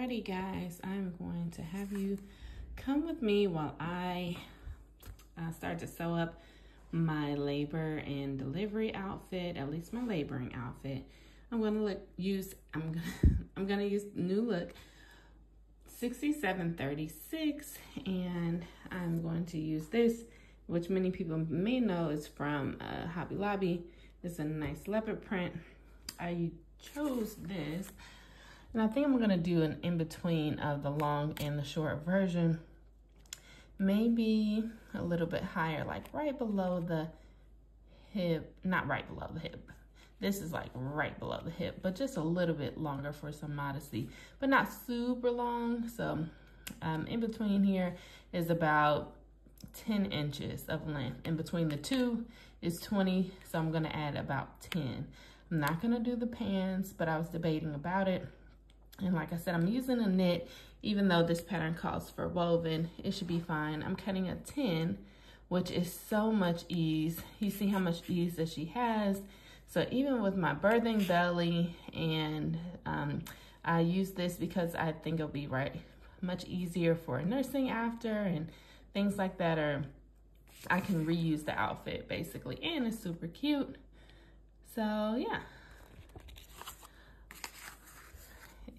Alrighty guys, I'm going to have you come with me while I start to sew up my labor and delivery outfit, at least my laboring outfit. I'm gonna use new look 6736, and I'm going to use this, which many people may know is from Hobby Lobby. It's a nice leopard print. I chose this, and I think I'm gonna do an in-between of the long and the short version. Maybe a little bit higher, like right below the hip, not right below the hip. This is like right below the hip, but just a little bit longer for some modesty, but not super long. So in between here is about 10 inches of length. In between the two is 20, so I'm gonna add about 10. I'm not gonna do the pants, but I was debating about it. And like I said, I'm using a knit, even though this pattern calls for woven, it should be fine. I'm cutting a 10, which is so much ease. You see how much ease that she has. So even with my birthing belly, and I use this because I think it'll be much easier for nursing after and things like that, or I can reuse the outfit basically, and it's super cute. So yeah.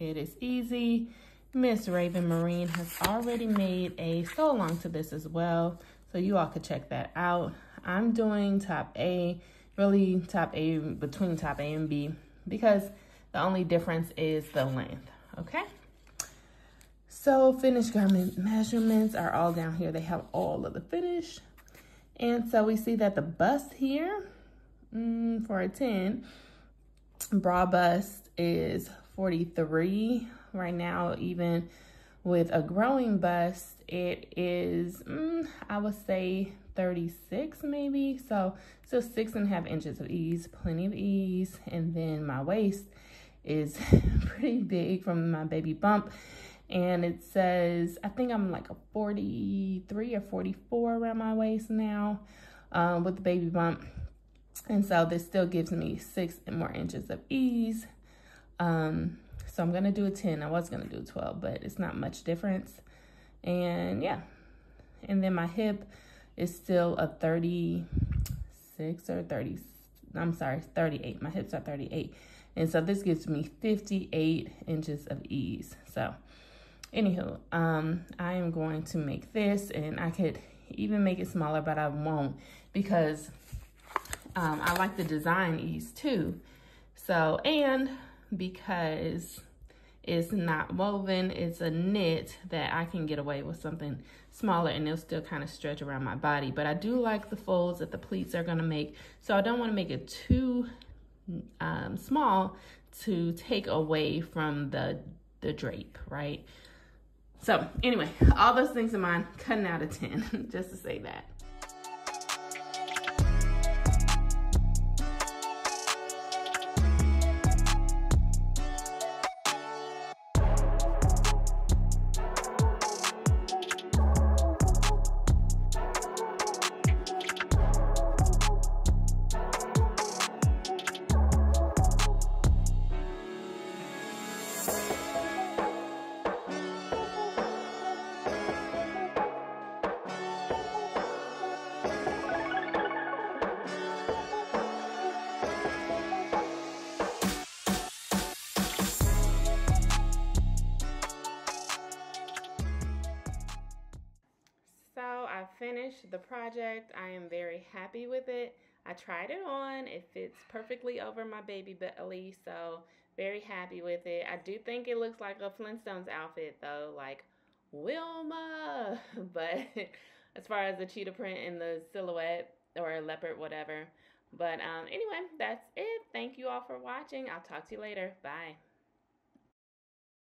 It is easy. Miss Raven Marine has already made a sew along to this as well, so you all could check that out. I'm doing top A, really top A, between top A and B, because the only difference is the length, okay? So finished garment measurements are all down here. They have all of the finish. And so we see that the bust here, for a 10, bra bust is 43 right now. Even with a growing bust, it is I would say 36 maybe, so still 6.5 inches of ease, plenty of ease. And then my waist is pretty big from my baby bump, and it says I think I'm like a 43 or 44 around my waist now with the baby bump. And so this still gives me 6 more inches of ease. So I'm gonna do a 10. I was gonna do a 12, but it's not much difference. And yeah, and then my hip is still a 36 or 30, I'm sorry, 38. My hips are 38. And so this gives me 58 inches of ease. So anywho, I am going to make this, and I could even make it smaller, but I won't, because I like the design ease too. So, and because it's not woven, it's a knit, that I can get away with something smaller and it'll still kind of stretch around my body. But I do like the folds that the pleats are gonna make, so I don't want to make it too small to take away from the drape, right? So anyway, all those things in mind, cutting out a 10, just to say that. I finished the project. I am very happy with it. I tried it on. It fits perfectly over my baby belly, so very happy with it. I do think it looks like a Flintstones outfit though, like Wilma. But as far as the cheetah print and the silhouette, or leopard, whatever. But anyway, that's it. Thank you all for watching. I'll talk to you later. Bye.